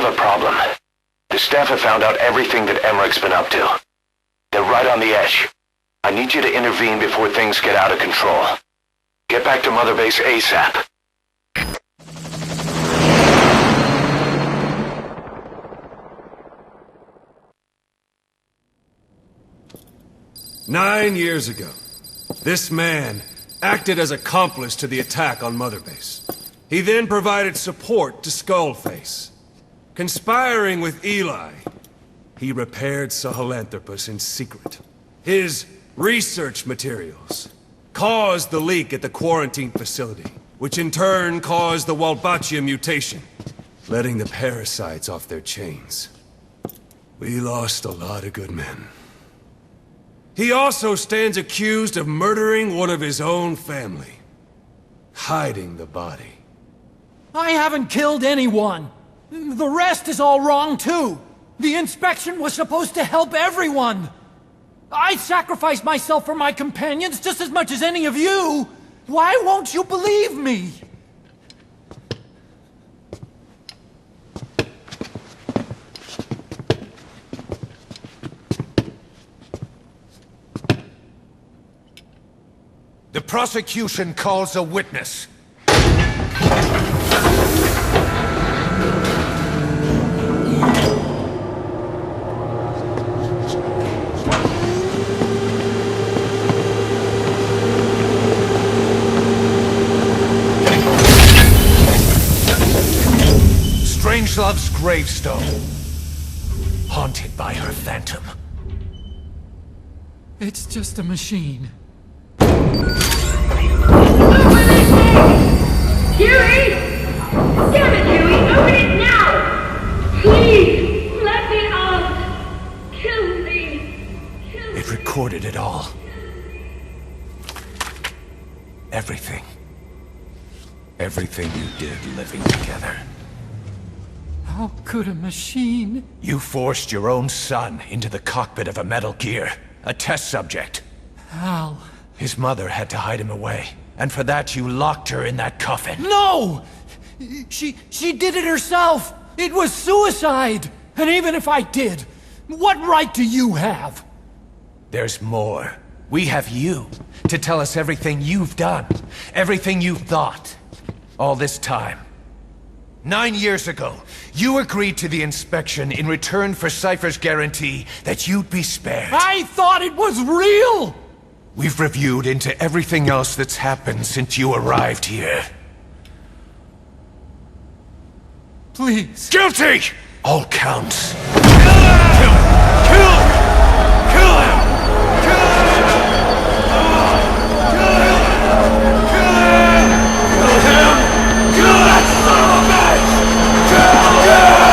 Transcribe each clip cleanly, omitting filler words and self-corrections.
a problem. The staff have found out everything that Emmerich's been up to. They're right on the edge. I need you to intervene before things get out of control. Get back to Motherbase ASAP. Nine years ago, this man acted as accomplice to the attack on Motherbase. He then provided support to Skullface. Conspiring with Eli, he repaired Sahelanthropus in secret. His research materials caused the leak at the quarantine facility, which in turn caused the Walbachia mutation, letting the parasites off their chains. We lost a lot of good men. He also stands accused of murdering one of his own family, hiding the body. I haven't killed anyone. The rest is all wrong too. The inspection was supposed to help everyone. I sacrificed myself for my companions just as much as any of you. Why won't you believe me? The prosecution calls a witness. Strangelove's gravestone, haunted by her phantom. It's just a machine. Huey! Damn it, Huey! Open it now! Please! Let me out! Kill me! Kill me! It recorded it all. Everything. Everything you did living together. How could a machine? You forced your own son into the cockpit of a Metal Gear, a test subject. How? His mother had to hide him away, and for that you locked her in that coffin. No! She did it herself! It was suicide! And even if I did, what right do you have? There's more. We have you to tell us everything you've done, everything you've thought. All this time. 9 years ago, you agreed to the inspection in return for Cypher's guarantee that you'd be spared. I thought it was real! We've reviewed into everything else that's happened since you arrived here. Please. Guilty! All counts. Kill him! Kill him! Kill him! Kill him! Kill him! Kill him! Kill him! Kill that son of a bitch! Kill him!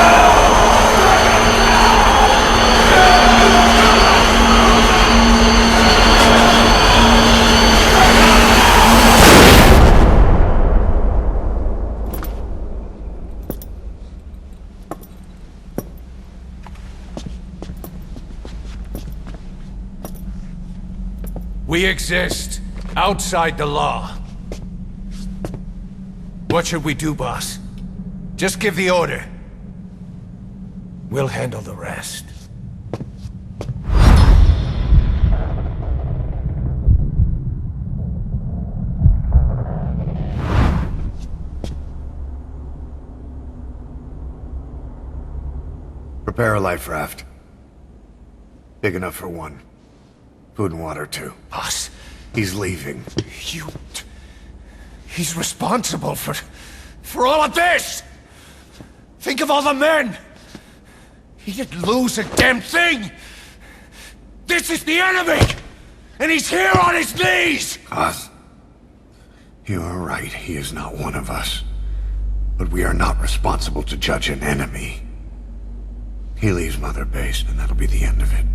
We exist outside the law. What should we do, boss? Just give the order. We'll handle the rest. Prepare a life raft. Big enough for one. Food and water, too. Boss, He's leaving. He's responsible for all of this! Think of all the men! He didn't lose a damn thing! This is the enemy! And he's here on his knees! Us? You are right, he is not one of us. But we are not responsible to judge an enemy. He leaves Motherbase, and that'll be the end of it.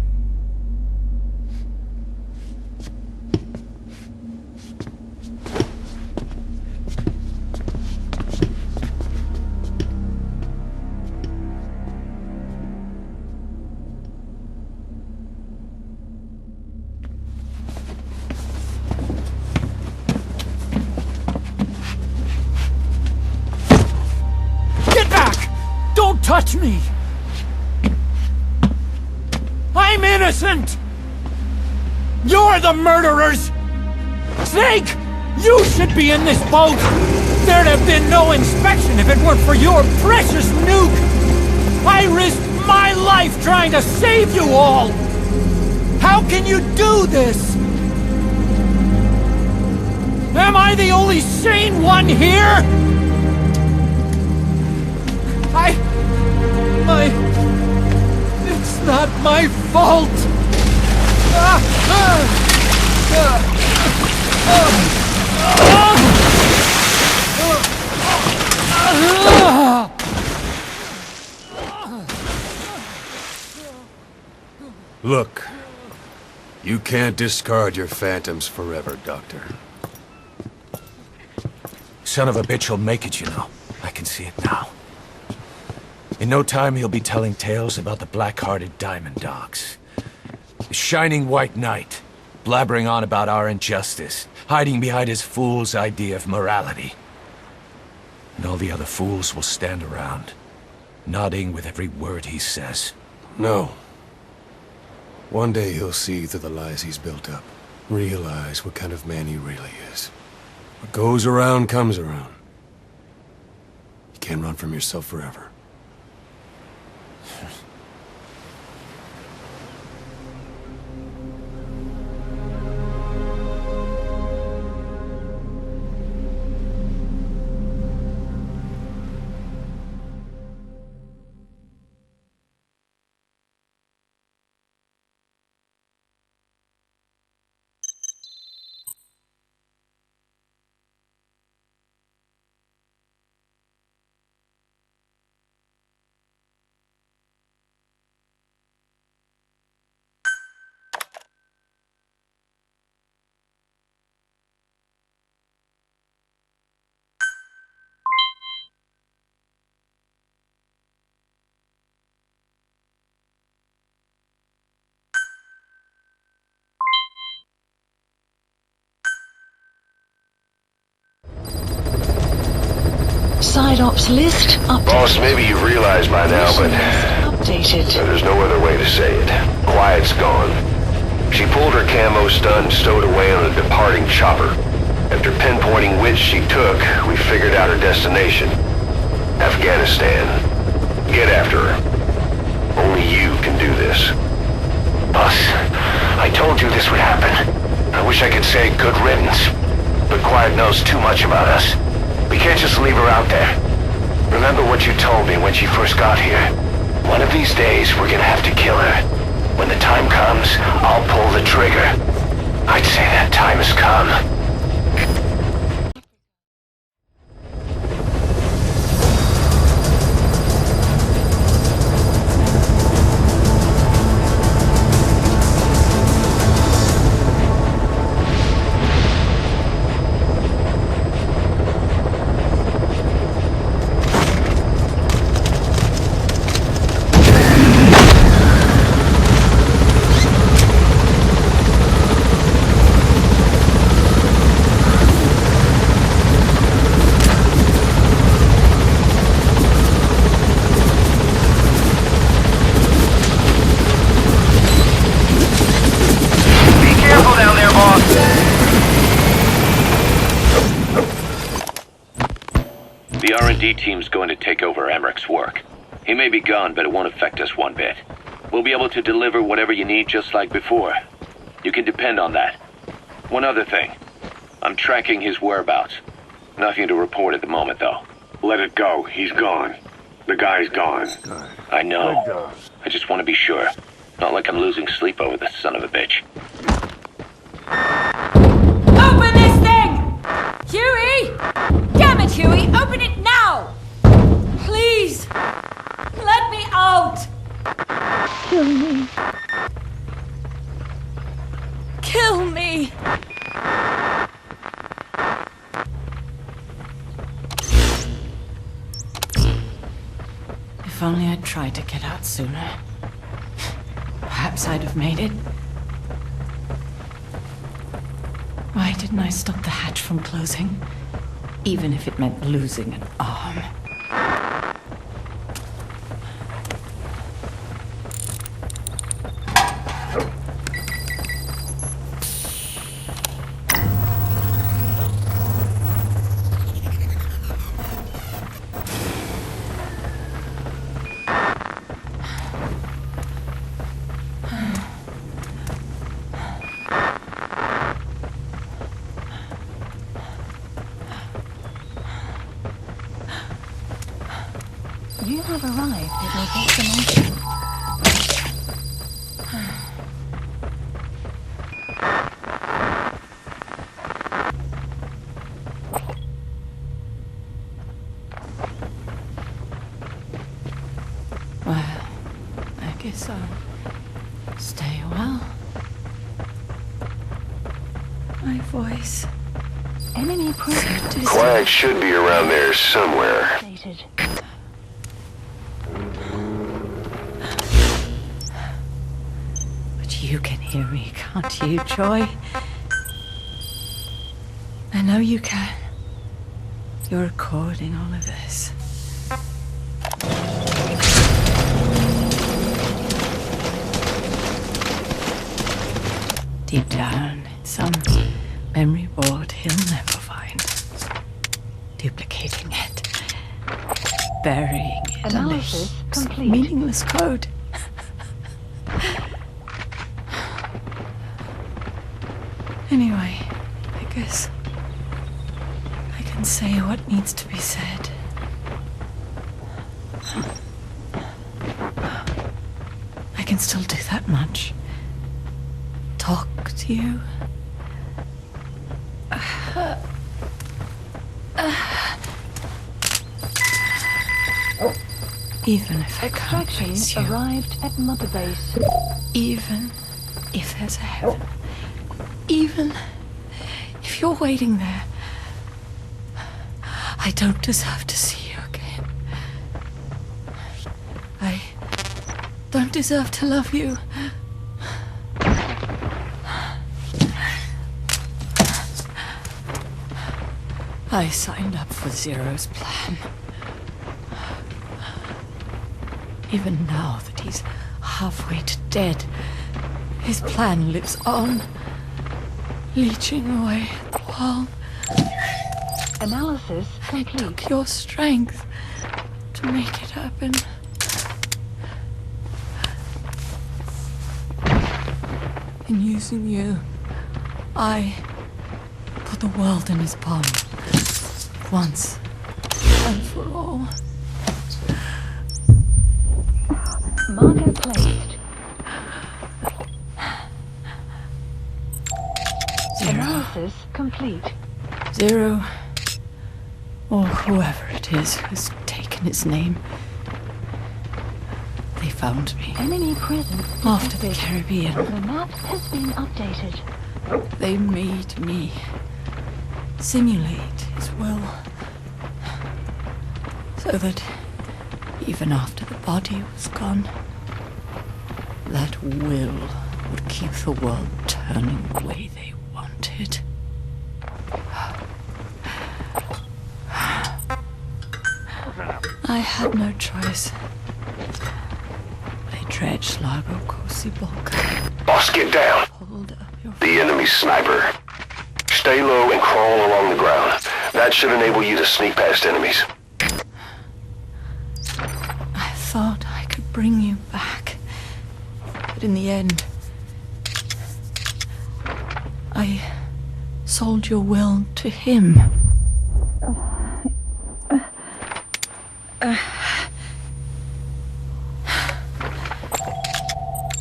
touch me! I'm innocent! You're the murderers! Snake! You should be in this boat! There'd have been no inspection if it weren't for your precious nuke! I risked my life trying to save you all! How can you do this? Am I the only sane one here? It's not my fault! Look, you can't discard your phantoms forever, Doctor. Son of a bitch will make it, you know. I can see it now. In no time, he'll be telling tales about the black-hearted Diamond Dogs. The shining white knight, blabbering on about our injustice, hiding behind his fool's idea of morality. And all the other fools will stand around, nodding with every word he says. No. One day he'll see through the lies he's built up, realize what kind of man he really is. What goes around comes around. You can't run from yourself forever. Side ops list updated. Boss, maybe you realize by now, but Updated. there's no other way to say it. Quiet's gone. She pulled her camo stun and stowed away on a departing chopper. After pinpointing which she took, we figured out her destination. Afghanistan. Get after her. Only you can do this. Boss, I told you this would happen. I wish I could say good riddance, but Quiet knows too much about us. We can't just leave her out there. Remember what you told me when she first got here. One of these days, we're gonna have to kill her. When the time comes, I'll pull the trigger. I'd say that time has come. The R&D team's going to take over Emmerich's work. He may be gone, but it won't affect us one bit. We'll be able to deliver whatever you need just like before. You can depend on that. One other thing. I'm tracking his whereabouts. Nothing to report at the moment, though. Let it go. He's gone. The guy's gone. I know. I just want to be sure. Not like I'm losing sleep over this son of a bitch. Open this thing! Huey! Damn it, Huey! Open it now! Please! Let me out! Kill me. Kill me! If only I'd tried to get out sooner. Perhaps I'd have made it. Why didn't I stop the hatch from closing? Even if it meant losing an arm. You have arrived at your destination. Well, I guess I'll stay a while. My voice. Enemy present. Quiet should be around there somewhere. But you can hear me, can't you, Joy? I know you can. You're recording all of this. Deep down, in some memory board he'll never find. Duplicating it. Burying it under Analysis complete. meaningless code. Anyway, I guess I can say what needs to be said. I can still do that much. Talk to you. Even if I can't Extraction face you. arrived at Motherbase. Even if there's a heaven. Even if you're waiting there. I don't deserve to see you again. I don't deserve to love you. I signed up for Zero's plan. Even now that he's halfway to dead, his plan lives on, leeching away at the world. Analysis It complete. took your strength to make it happen. In using you, I put the world in his palm. Once and for all. Marker placed. Zero. Analysis complete. Zero, or whoever it is who's taken his name. They found me Enemy present. after the detected. Caribbean. The map has been updated. They made me simulate his will, so that even after the body was gone, that will would keep the world turning the way they wanted. I had no choice. They dredged Lago Cosibok, Boss, get down. pulled up your The enemy sniper. Stay low and crawl along the ground. That should enable you to sneak past enemies. I thought I could bring you back, but in the end, I sold your will to him.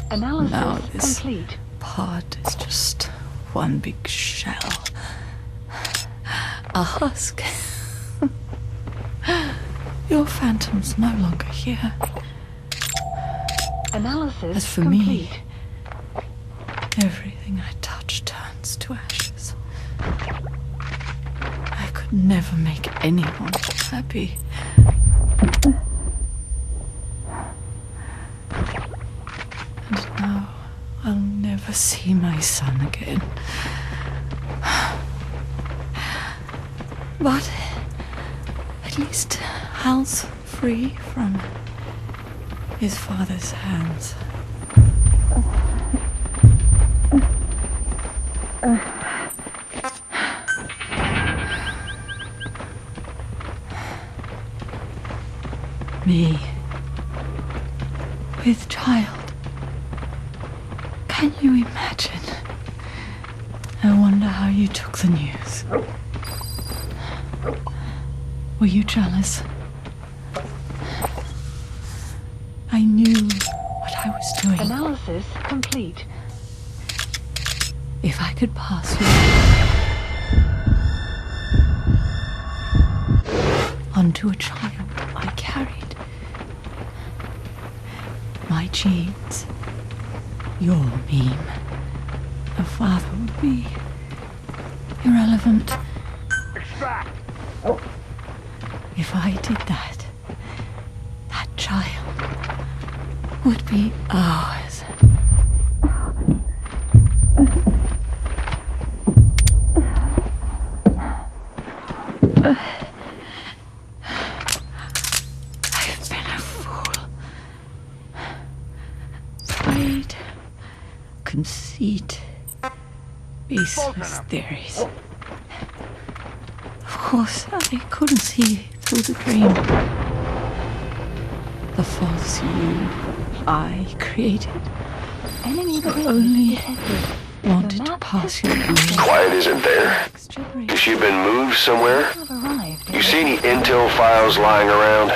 Analysis Now this complete. pod is just one big shell. A husk. Your phantom's no longer here. Analysis As for complete. me, everything I touch turns to ashes. I could never make anyone happy. And now I'll never see my son again. But at least Hal's free from his father's hands. Me, with child. Can you imagine? I wonder how you took the news. Were you jealous? I knew what I was doing. Analysis complete. If I could pass you onto a child I carried, my genes, your meme, a father would be irrelevant. Extract! If I did that, that child would be ours. I've been a fool. Pride, conceit, baseless theories. Of course, I couldn't see through the dream. The false you I created Enemy only detected. wanted to pass you by. Quiet isn't there. Has she been moved somewhere? Have arrived. You see any intel files lying around?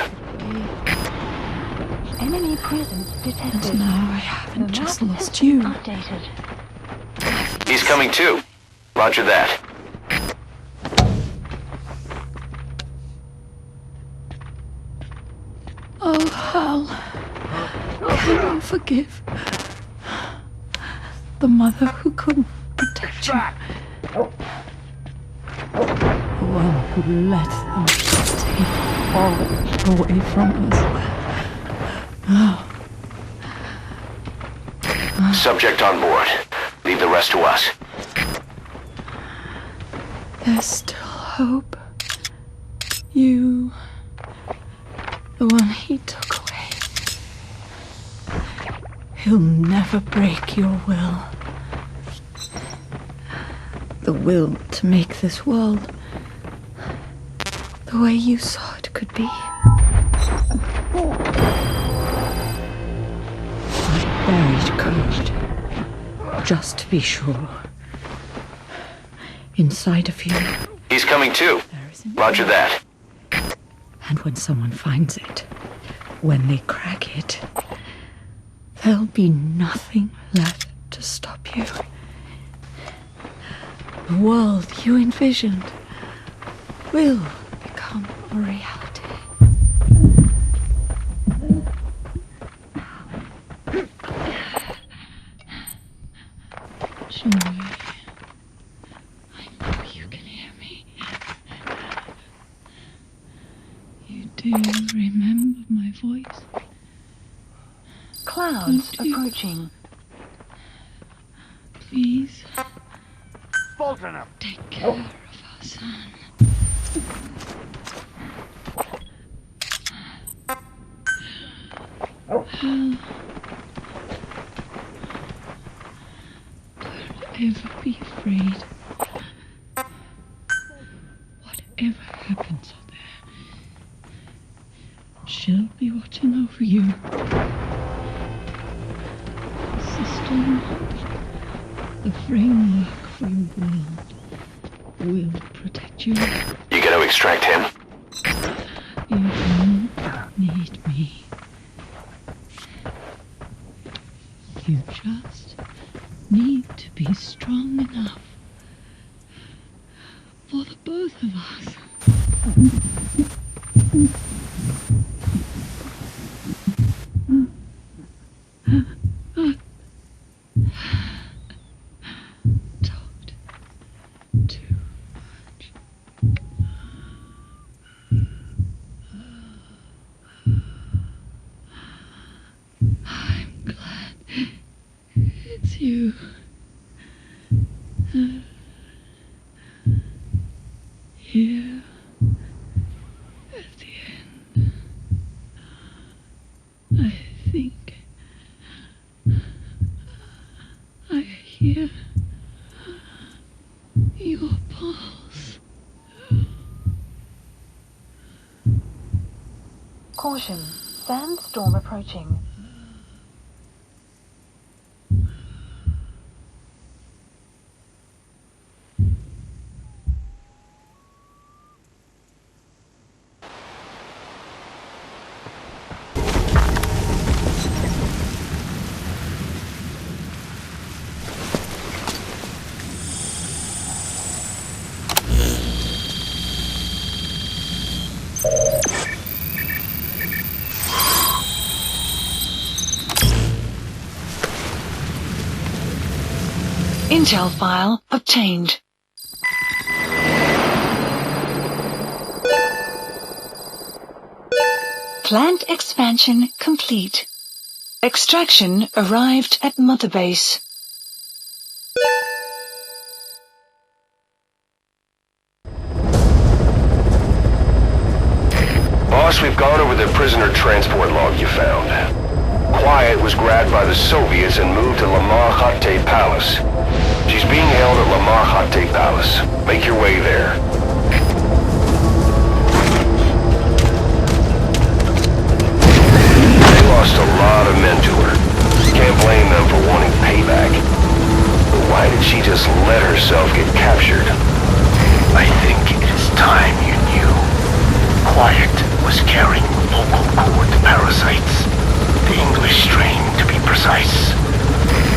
Enemy presence detected. And now I haven't The just map lost has been you. Updated. He's coming too. Roger that. Oh, Hal. Can you forgive the mother who couldn't protect you? The one who let them take all away from us. Subject on board. Leave the rest to us. There's still hope. You, the one he took away. He'll never break your will. The will to make this world the way you saw it could be. I buried code, just to be sure. Inside of you. He's coming too. There is an Roger that. And when someone finds it, when they crack it, there'll be nothing left to stop you. The world you envisioned will become a reality. Joy, I know you can hear me. You do remember my voice? Clouds Don't you- approaching. Please, Bolton him! take care of our son. Don't ever be afraid. Whatever happens out there, she'll be watching over you. The system, the framework for your world will protect you. You gonna extract him? You don't need me. You just need to be strong enough for the both of us. Talked too much. I'm glad it's you. Here at the end, I think I hear your pulse. Caution. Sandstorm approaching. Intel file obtained. Plant expansion complete. Extraction arrived at Motherbase. Boss, we've gone over the prisoner transport log you found. Quiet was grabbed by the Soviets and moved to Lamar Khatte Palace. She's being held at Lamar Khatte Palace. Make your way there. They lost a lot of men to her. Can't blame them for wanting payback. But why did she just let herself get captured? I think it is time you knew. Quiet was carrying vocal cord parasites. The English strain, to be precise.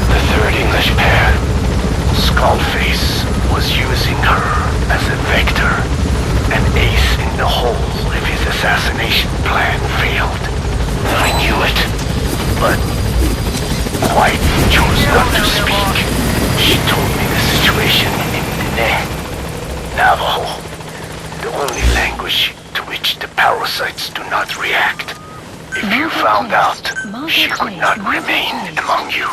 The third English pair. Skullface was using her as a vector. An ace in the hole if his assassination plan failed. I knew it. But Quiet chose not to speak. She told me the situation in Navajo. The only language to which the parasites do not react. If you found out, she could not remain among you.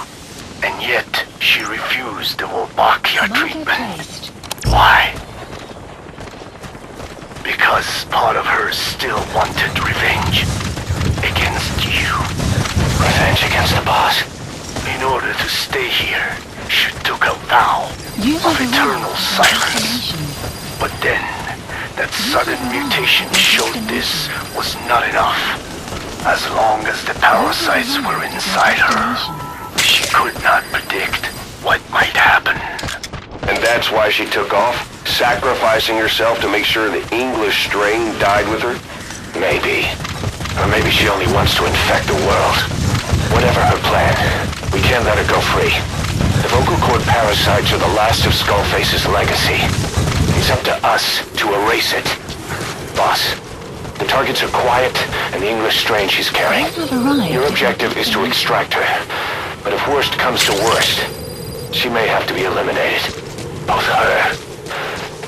And yet, she refused the Wolbachia treatment. Why? Because part of her still wanted revenge. Against you. Revenge against the boss? In order to stay here, she took a vow of eternal silence. But then, that sudden mutation showed this was not enough. As long as the parasites were inside her, she could not predict what might happen. And that's why she took off? Sacrificing herself to make sure the English strain died with her? Maybe. Or maybe she only wants to infect the world. Whatever her plan, we can't let her go free. The vocal cord parasites are the last of Skullface's legacy. It's up to us to erase it. Boss, the targets are Quiet and the English strain she's carrying. Your objective is to extract her. But if worst comes to worst, she may have to be eliminated. Both her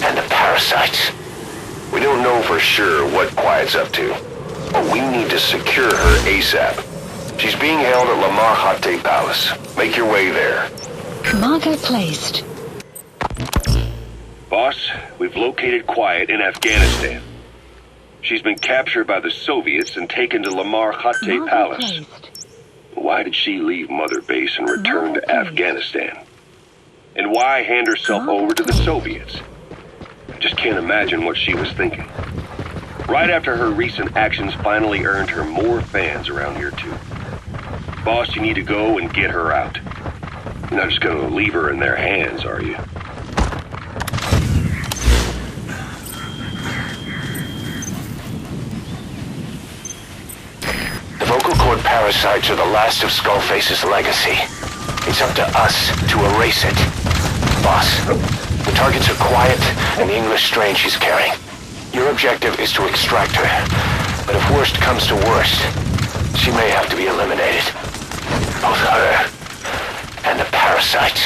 and the parasites. We don't know for sure what Quiet's up to, but we need to secure her ASAP. She's being held at Lamar Khatte Palace. Make your way there. Marker placed. Boss, we've located Quiet in Afghanistan. She's been captured by the Soviets and taken to Lamar Khatte Palace. Placed. Why did she leave Motherbase and return to Afghanistan? And why hand herself over to the Soviets? I just can't imagine what she was thinking. Right after her recent actions finally earned her more fans around here too. Boss, you need to go and get her out. You're not just gonna leave her in their hands, are you? The vocal cord parasites are the last of Skullface's legacy. It's up to us to erase it. Boss, the targets are Quiet and the English strain she's carrying. Your objective is to extract her. But if worst comes to worst, she may have to be eliminated. Both her and the parasites.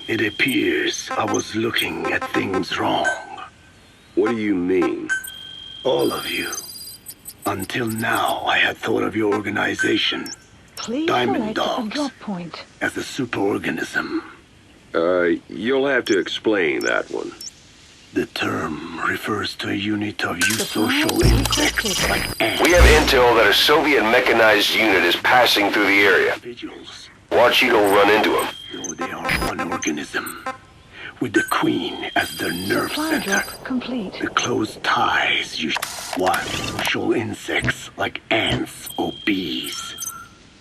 It appears I was looking at things wrong. What do you mean? All of you. Until now, I had thought of your organization, Please Diamond select a Dogs, drop point. as a superorganism. You'll have to explain that one. The term refers to a unit of Supply eusocial requested. insects like ants. We have intel that a Soviet mechanized unit is passing through the area. Individuals, Watch you don't run into them. though they are one organism, with the Queen as their nerve Supply center. drop complete. The close ties you while social insects like ants or bees.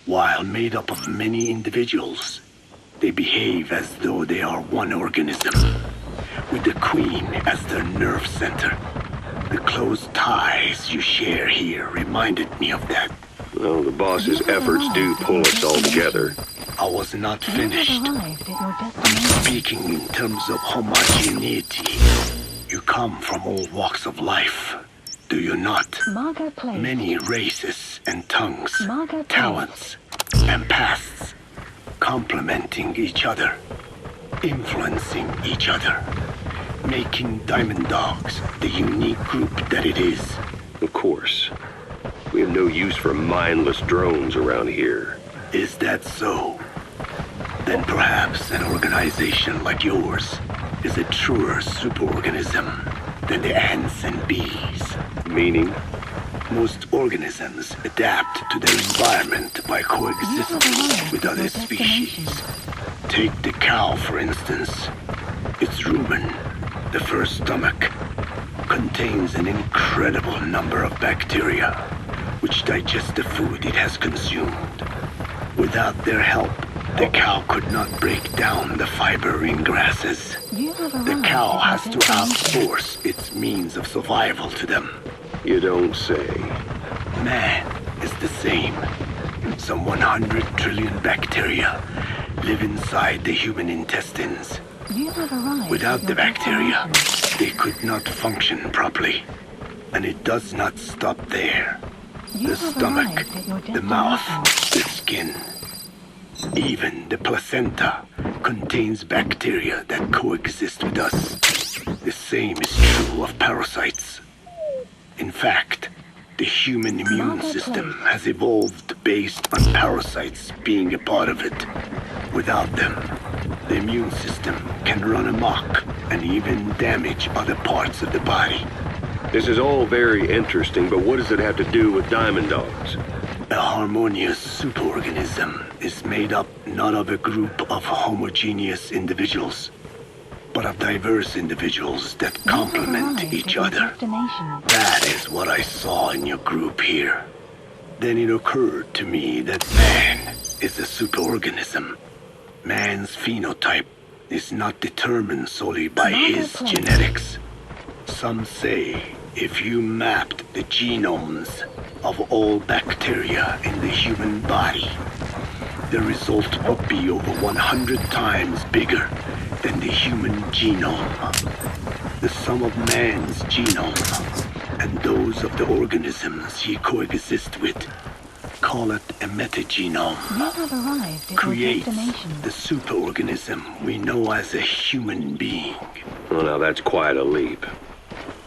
While made up of many individuals, they behave as though they are one organism, with the Queen as their nerve center. The close ties you share here reminded me of that. Well, the boss's efforts do pull us all together. I was not You finished. have arrived at your I'm destination. speaking in terms of homogeneity. You come from all walks of life. do you not? Marker placed. Many races and tongues, Marker placed. talents and pasts, complementing each other, influencing each other, making Diamond Dogs the unique group that it is. Of course. We have no use for mindless drones around here. Is that so? Then perhaps an organization like yours is a truer superorganism than the ants and bees. Meaning? Most organisms adapt to their environment by coexisting with other species. Take the cow, for instance. Its rumen, the first stomach, contains an incredible number of bacteria which digest the food it has consumed. Without their help, the cow could not break down the fiber in grasses. The cow has to outsource its means of survival to them. You don't say. Man is the same. Some 100 trillion bacteria live inside the human intestines. Without the bacteria, they could not function properly. And it does not stop there. The stomach, the mouth, the skin, even the placenta contains bacteria that coexist with us. The same is true of parasites. In fact, the human immune system has evolved based on parasites being a part of it. Without them, the immune system can run amok and even damage other parts of the body. This is all very interesting, but what does it have to do with Diamond Dogs? A harmonious superorganism is made up not of a group of homogeneous individuals, but of diverse individuals that complement each other. That is what I saw in your group here. Then it occurred to me that man is a superorganism. Man's phenotype is not determined solely by his genetics. Some say if you mapped the genomes of all bacteria in the human body, the result would be over 100 times bigger than the human genome. The sum of man's genome and those of the organisms he coexists with, call it a metagenome, creates the superorganism we know as a human being. Well, now that's quite a leap.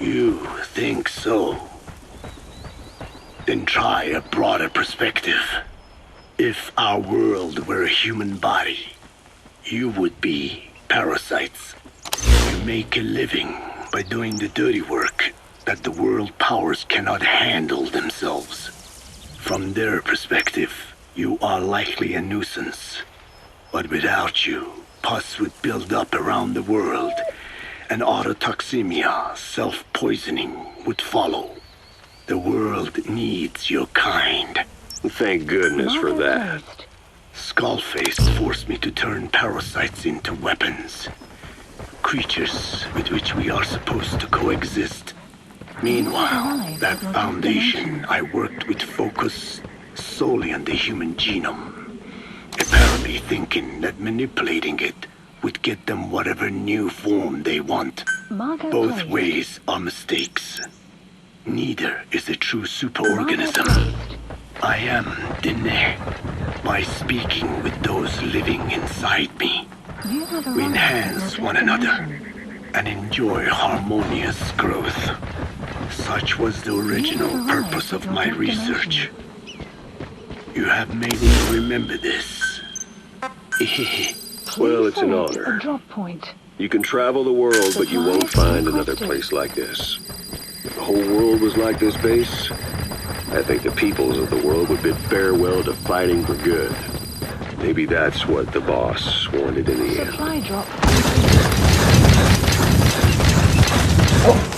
You think so? Then try a broader perspective. If our world were a human body, you would be parasites. You make a living by doing the dirty work that the world powers cannot handle themselves. From their perspective, you are likely a nuisance. But without you, pus would build up around the world, and autotoxemia, self-poisoning, would follow. The world needs your kind. Thank goodness for that. Skullface forced me to turn parasites into weapons. Creatures with which we are supposed to coexist. Meanwhile, that foundation I worked with focused solely on the human genome. Apparently thinking that manipulating it would get them whatever new form they want. Both ways are mistakes. Neither is a true superorganism. I am Dine. By speaking with those living inside me, we enhance one another and enjoy harmonious growth. Such was the original purpose of my research. You have made me remember this. Well, it's an honor. You can travel the world, but you won't find another place like this. If the whole world was like this base, I think the peoples of the world would bid farewell to fighting for good. Maybe that's what the boss wanted in the end. Supply drop. Oh.